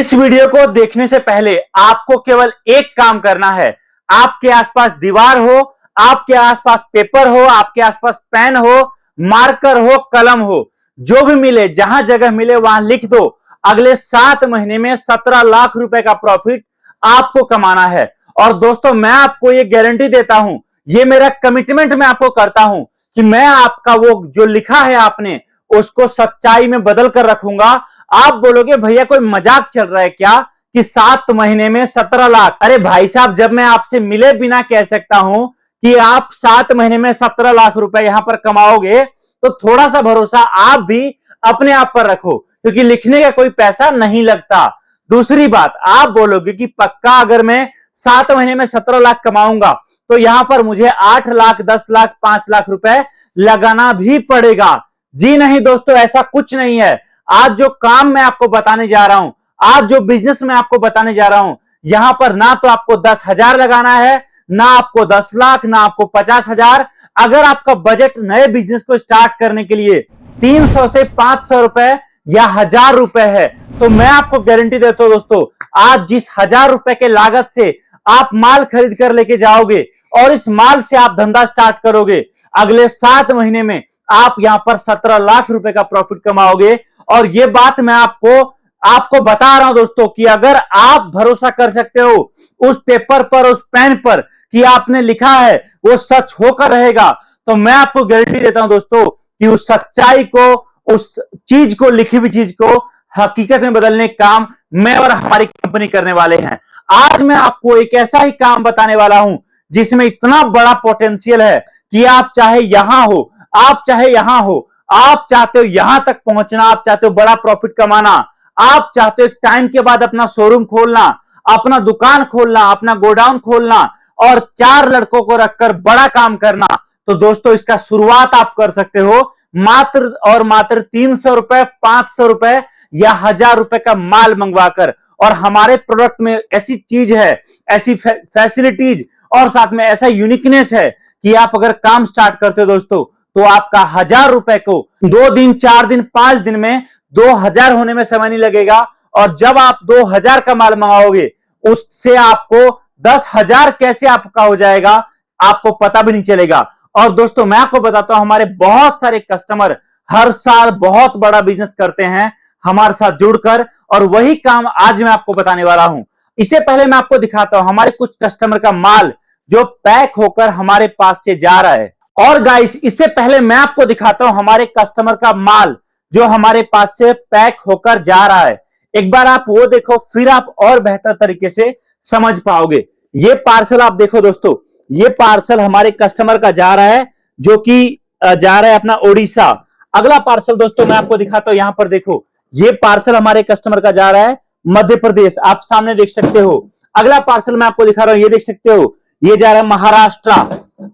इस वीडियो को देखने से पहले आपको केवल एक काम करना है। आपके आसपास दीवार हो, आपके आसपास पेपर हो, आपके आसपास पेन हो, मार्कर हो, कलम हो, जो भी मिले, जहां जगह मिले वहां लिख दो। अगले 7 महीने में 17 लाख रुपए का प्रॉफिट आपको कमाना है। और दोस्तों, मैं आपको ये गारंटी देता हूं, ये मेरा कमिटमेंट मैं आपको करता हूं कि मैं आपका वो जो लिखा है आपने उसको सच्चाई में बदल कर रखूंगा। आप बोलोगे भैया कोई मजाक चल रहा है क्या कि 7 महीने में 17 लाख? अरे भाई साहब, जब मैं आपसे मिले बिना कह सकता हूं कि आप 7 महीने में 17 लाख रुपए यहां पर कमाओगे, तो थोड़ा सा भरोसा आप भी अपने आप पर रखो, क्योंकि लिखने का कोई पैसा नहीं लगता। दूसरी बात, आप बोलोगे कि पक्का अगर मैं 7 महीने में 17 लाख कमाऊंगा तो यहां पर मुझे 8 लाख, 10 लाख, 5 लाख रुपए लगाना भी पड़ेगा। जी नहीं दोस्तों, ऐसा कुछ नहीं है। आज जो काम मैं आपको बताने जा रहा हूं, आज जो बिजनेस मैं आपको बताने जा रहा हूं, यहां पर ना तो आपको 10,000 लगाना है, ना आपको 10 लाख, ना आपको 50,000। अगर आपका बजट नए बिजनेस को स्टार्ट करने के लिए 300 से 500 रुपए या 1,000 रुपए है, तो मैं आपको गारंटी देता हूं दोस्तों, आज जिस 1,000 रुपए के लागत से आप माल खरीद कर लेके जाओगे और इस माल से आप धंधा स्टार्ट करोगे, अगले 7 महीने में आप यहां पर 17 लाख रुपए का प्रॉफिट कमाओगे। और ये बात मैं आपको बता रहा हूं दोस्तों कि अगर आप भरोसा कर सकते हो उस पेपर पर, उस पेन पर कि आपने लिखा है वो सच होकर रहेगा, तो मैं आपको गारंटी देता हूं दोस्तों कि उस सच्चाई को, उस चीज को, लिखी हुई चीज को हकीकत में बदलने का काम मैं और हमारी कंपनी करने वाले हैं। आज मैं आपको एक ऐसा ही काम बताने वाला हूं जिसमें इतना बड़ा पोटेंशियल है कि आप चाहे यहां हो, आप चाहे यहां हो, आप चाहते हो यहां तक पहुंचना, आप चाहते हो बड़ा प्रॉफिट कमाना, आप चाहते हो एक टाइम के बाद अपना शोरूम खोलना, अपना दुकान खोलना, अपना गोडाउन खोलना और 4 लड़कों को रखकर बड़ा काम करना, तो दोस्तों इसका शुरुआत आप कर सकते हो मात्र और मात्र 300 रुपए, 500 रुपए या 1,000 रुपए का माल मंगवाकर। और हमारे प्रोडक्ट में ऐसी चीज है, ऐसी फैसिलिटीज और साथ में ऐसा यूनिकनेस है कि आप अगर काम स्टार्ट करते हो दोस्तों, तो आपका 1,000 रुपए को 2 दिन, 4 दिन, 5 दिन में 2,000 होने में समय नहीं लगेगा। और जब आप 2,000 का माल मंगाओगे, उससे आपको 10,000 कैसे आपका हो जाएगा आपको पता भी नहीं चलेगा। और दोस्तों, मैं आपको बताता हूं, हमारे बहुत सारे कस्टमर हर साल बहुत बड़ा बिजनेस करते हैं हमारे साथ जुड़कर, और वही काम आज मैं आपको बताने वाला हूं। इससे पहले मैं आपको दिखाता हूं हमारे कुछ कस्टमर का माल जो पैक होकर हमारे पास से जा रहा है। और गाइस, इससे पहले मैं आपको दिखाता हूं हमारे कस्टमर का माल जो हमारे पास से पैक होकर जा रहा है। एक बार आप वो देखो, फिर आप और बेहतर तरीके से समझ पाओगे। ये पार्सल आप देखो दोस्तों, ये पार्सल हमारे कस्टमर का जा रहा है, जो कि जा रहा है अपना ओडिशा। अगला पार्सल दोस्तों मैं आपको दिखाता हूं, यहां पर देखो, ये पार्सल हमारे कस्टमर का जा रहा है मध्य प्रदेश, आप सामने देख सकते हो। अगला पार्सल मैं आपको दिखा रहा हूं, ये देख सकते हो, ये जा रहा है महाराष्ट्र।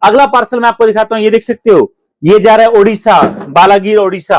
अगला पार्सल मैं आपको दिखाता हूं, ये देख सकते हो, ये जा रहा है ओडिशा, बालागीर ओडिशा।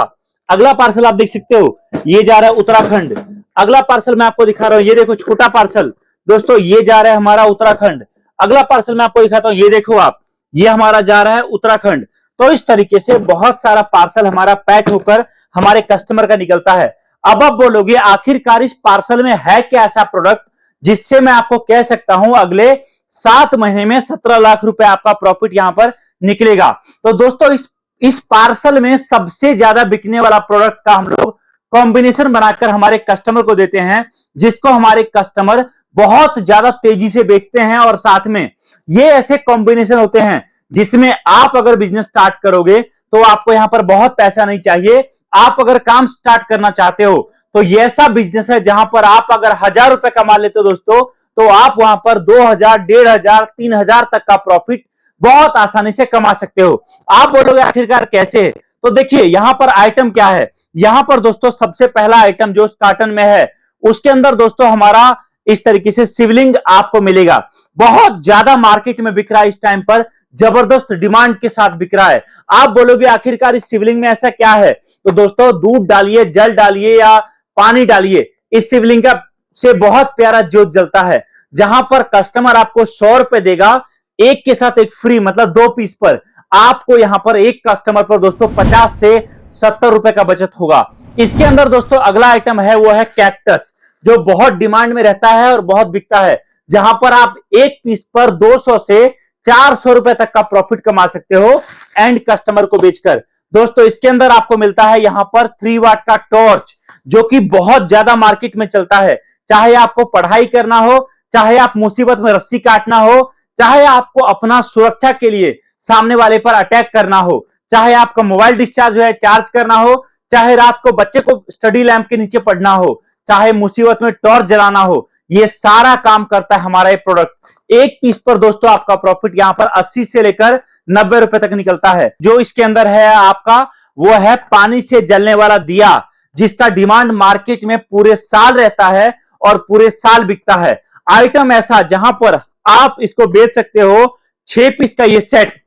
अगला पार्सल आप देख सकते हो, ये जा रहा है उत्तराखंड। अगला पार्सल मैं आपको दिखा रहा हूं, ये देखो छोटा पार्सल दोस्तों, ये जा रहा है हमारा उत्तराखंड। अगला पार्सल मैं आपको दिखाता हूं, ये देखो आप, ये हमारा जा रहा है उत्तराखंड। तो इस तरीके से बहुत सारा पार्सल हमारा पैक होकर हमारे कस्टमर का निकलता है। अब आप बोलोगे आखिरकार इस पार्सल में है क्या ऐसा प्रोडक्ट जिससे मैं आपको कह सकता हूं अगले 7 महीने में 17 लाख रुपए आपका प्रॉफिट यहां पर निकलेगा। तो दोस्तों, इस पार्सल में सबसे ज्यादा बिकने वाला प्रोडक्ट का हम लोग कॉम्बिनेशन बनाकर हमारे कस्टमर को देते हैं, जिसको हमारे कस्टमर बहुत ज्यादा तेजी से बेचते हैं। और साथ में ये ऐसे कॉम्बिनेशन होते हैं जिसमें आप अगर बिजनेस स्टार्ट करोगे तो आपको यहां पर बहुत पैसा नहीं चाहिए। आप अगर काम स्टार्ट करना चाहते हो तो ये ऐसा बिजनेस है जहां पर आप अगर 1,000 रुपए कमा लेते हो दोस्तों, तो आप वहां पर 2,000, 1,500, 3,000 तक का प्रॉफिट बहुत आसानी से कमा सकते हो। आप बोलोगे आखिरकार कैसे? तो देखिए, यहां पर आइटम क्या है। यहां पर दोस्तों सबसे पहला आइटम जो उस कार्टन में है, उसके अंदर दोस्तों हमारा इस तरीके से शिवलिंग आपको मिलेगा। बहुत ज्यादा मार्केट में बिक रहा है इस टाइम पर, जबरदस्त डिमांड के साथ बिक रहा है। आप बोलोगे आखिरकार इस शिवलिंग में ऐसा क्या है? तो दोस्तों, दूध डालिए, जल डालिए या पानी डालिए, इस शिवलिंग का से बहुत प्यारा ज्योत जलता है। जहां पर कस्टमर आपको 100 रुपए देगा, एक के साथ एक फ्री, मतलब 2 पीस पर आपको यहां पर एक कस्टमर पर दोस्तों 50 से 70 रुपए का बचत होगा। इसके अंदर दोस्तों अगला आइटम है वो है कैक्टस। जो बहुत डिमांड में रहता है और बहुत बिकता है, जहां पर आप एक पीस पर 200 से 400 रुपए तक का प्रॉफिट कमा सकते हो एंड कस्टमर को बेचकर। दोस्तों इसके अंदर आपको मिलता है यहां पर 3 वाट का टॉर्च, जो कि बहुत ज्यादा मार्केट में चलता है। चाहे आपको पढ़ाई करना हो, चाहे आप मुसीबत में रस्सी काटना हो, चाहे आपको अपना सुरक्षा के लिए सामने वाले पर अटैक करना हो, चाहे आपका मोबाइल डिस्चार्ज जो है चार्ज करना हो, चाहे रात को बच्चे को स्टडी लैंप के नीचे पढ़ना हो, चाहे मुसीबत में टॉर्च जलाना हो, ये सारा काम करता है हमारा ये प्रोडक्ट। एक पीस पर दोस्तों आपका प्रॉफिट यहां पर 80 से लेकर 90 रुपए तक निकलता है। जो इसके अंदर है आपका, वो है पानी से जलने वाला दिया, जिसका डिमांड मार्केट में पूरे साल रहता है और पूरे साल बिकता है। आइटम ऐसा जहां पर आप इसको बेच सकते हो, 6 पीस का ये सेट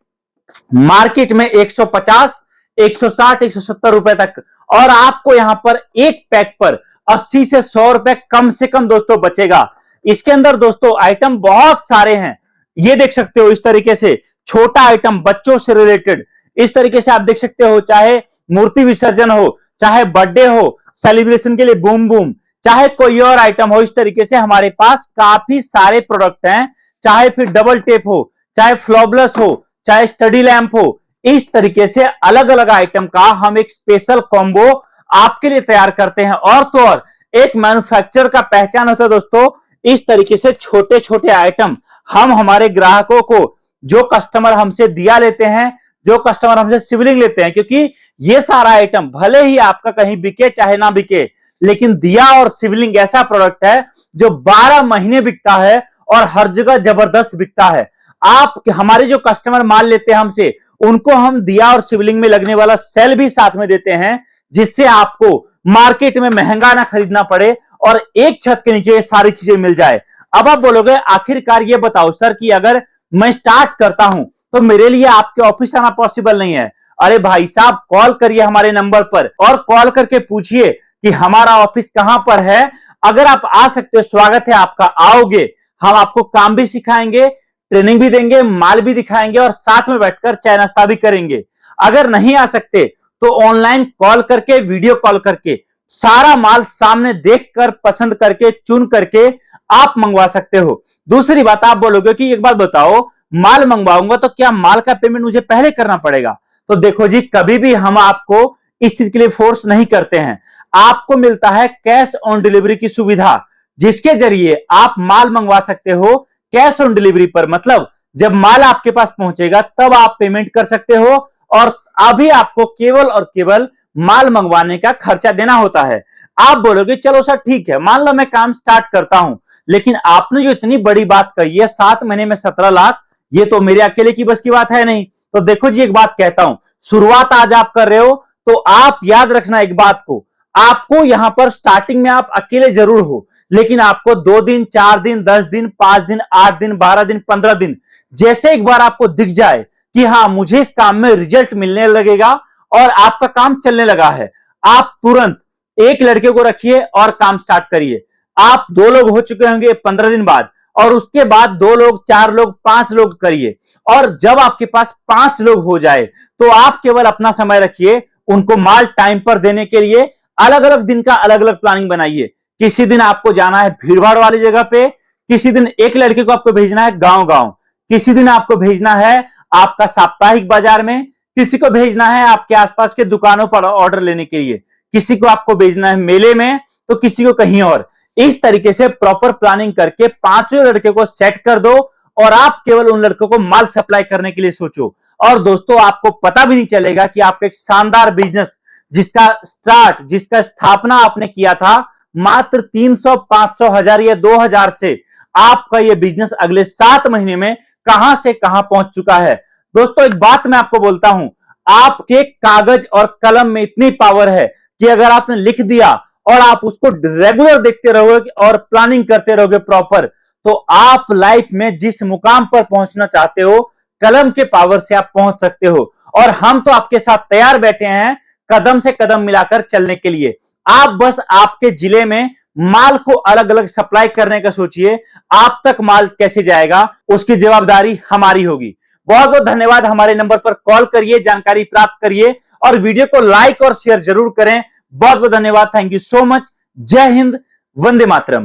मार्केट में 150, 160, 170 रुपए तक, और आपको यहां पर एक पैक पर 80 से 100 रुपए कम से कम दोस्तों बचेगा। इसके अंदर दोस्तों आइटम बहुत सारे हैं, ये देख सकते हो इस तरीके से छोटा आइटम बच्चों से रिलेटेड, इस तरीके से आप देख सकते हो, चाहे मूर्ति विसर्जन हो, चाहे बर्थडे हो, सेलिब्रेशन के लिए बूम बूम, चाहे कोई और आइटम हो, इस तरीके से हमारे पास काफी सारे प्रोडक्ट हैं। चाहे फिर डबल टेप हो, चाहे फ्लॉबलेस हो, चाहे स्टडी लैंप हो, इस तरीके से अलग अलग आइटम का हम एक स्पेशल कॉम्बो आपके लिए तैयार करते हैं। और तो और एक मैन्युफैक्चरर का पहचान होता है दोस्तों, इस तरीके से छोटे छोटे आइटम हम हमारे ग्राहकों को, जो कस्टमर हमसे दिया लेते हैं, जो कस्टमर हमसे सिवलिंग लेते हैं, क्योंकि ये सारा आइटम भले ही आपका कहीं बिके चाहे ना बिके, लेकिन दिया और सिवलिंग ऐसा प्रोडक्ट है जो 12 महीने बिकता है और हर जगह जबरदस्त बिकता है। आप हमारे जो कस्टमर माल लेते हैं हमसे, उनको हम दिया और सिवलिंग में लगने वाला सेल भी साथ में देते हैं, जिससे आपको मार्केट में महंगा ना खरीदना पड़े और एक छत के नीचे ये सारी चीजें मिल जाए। अब आप बोलोगे आखिरकार ये बताओ सर कि अगर मैं स्टार्ट करता हूं तो मेरे लिए आपके ऑफिस आना पॉसिबल नहीं है। अरे भाई साहब, कॉल करिए हमारे नंबर पर और कॉल करके पूछिए कि हमारा ऑफिस कहां पर है। अगर आप आ सकते हो, स्वागत है आपका, आओगे, हम आपको काम भी सिखाएंगे, ट्रेनिंग भी देंगे, माल भी दिखाएंगे और साथ में बैठकर चाय नाश्ता भी करेंगे। अगर नहीं आ सकते तो ऑनलाइन कॉल करके, वीडियो कॉल करके सारा माल सामने देखकर, पसंद करके, चुन करके आप मंगवा सकते हो। दूसरी बात, आप बोलोगे कि एक बात बताओ, माल मंगवाऊंगा तो क्या माल का पेमेंट मुझे पहले करना पड़ेगा? तो देखो जी, कभी भी हम आपको इस चीज के लिए फोर्स नहीं करते हैं। आपको मिलता है कैश ऑन डिलीवरी की सुविधा, जिसके जरिए आप माल मंगवा सकते हो कैश ऑन डिलीवरी पर। मतलब जब माल आपके पास पहुंचेगा तब आप पेमेंट कर सकते हो और अभी आपको केवल और केवल माल मंगवाने का खर्चा देना होता है। आप बोलोगे चलो सर ठीक है, मान लो मैं काम स्टार्ट करता हूं, लेकिन आपने जो इतनी बड़ी बात कही है 7 महीने में 17 लाख, ये तो मेरे अकेले की बस की बात है नहीं। तो देखो जी, एक बात कहता हूं, शुरुआत आज आप कर रहे हो तो आप याद रखना एक बात को, आपको यहां पर स्टार्टिंग में आप अकेले जरूर हो, लेकिन आपको 2 दिन, 4 दिन, 10 दिन, 5 दिन, 8 दिन, 12 दिन, 15 दिन, जैसे एक बार आपको दिख जाए कि हाँ मुझे इस काम में रिजल्ट मिलने लगेगा और आपका काम चलने लगा है, आप तुरंत एक लड़के को रखिए और काम स्टार्ट करिए। आप 2 लोग हो चुके होंगे 15 दिन बाद, और उसके बाद 2 लोग, 4 लोग, 5 लोग करिए। और जब आपके पास 5 लोग हो जाए तो आप केवल अपना समय रखिए उनको माल टाइम पर देने के लिए। अलग अलग दिन का अलग अलग प्लानिंग बनाइए। किसी दिन आपको जाना है भीड़भाड़ वाली जगह पे, किसी दिन एक लड़के को आपको भेजना है गांव गांव, किसी दिन आपको भेजना है आपका साप्ताहिक बाजार में, किसी को भेजना है आपके आसपास के दुकानों पर ऑर्डर लेने के लिए, किसी को आपको भेजना है मेले में, तो किसी को कहीं और। इस तरीके से प्रॉपर प्लानिंग करके 5 लड़के को सेट कर दो और आप केवल उन लड़कों को माल सप्लाई करने के लिए सोचो। और दोस्तों, आपको पता भी नहीं चलेगा कि आपका एक शानदार बिजनेस जिसका स्थापना आपने किया था मात्र 300, 500, 1000 या 2000 से, आपका यह बिजनेस अगले 7 महीने में कहां से कहां पहुंच चुका है। दोस्तों, एक बात मैं आपको बोलता हूं, आपके कागज और कलम में इतनी पावर है कि अगर आपने लिख दिया और आप उसको रेगुलर देखते रहोगे और प्लानिंग करते रहोगे प्रॉपर, तो आप लाइफ में जिस मुकाम पर पहुंचना चाहते हो, कलम के पावर से आप पहुंच सकते हो। और हम तो आपके साथ तैयार बैठे हैं कदम से कदम मिलाकर चलने के लिए। आप बस आपके जिले में माल को अलग अलग सप्लाई करने का सोचिए, आप तक माल कैसे जाएगा उसकी जवाबदारी हमारी होगी। बहुत बहुत धन्यवाद। हमारे नंबर पर कॉल करिए, जानकारी प्राप्त करिए और वीडियो को लाइक और शेयर जरूर करें। बहुत बहुत धन्यवाद। Thank you so much. जय हिंद, वंदे मातरम।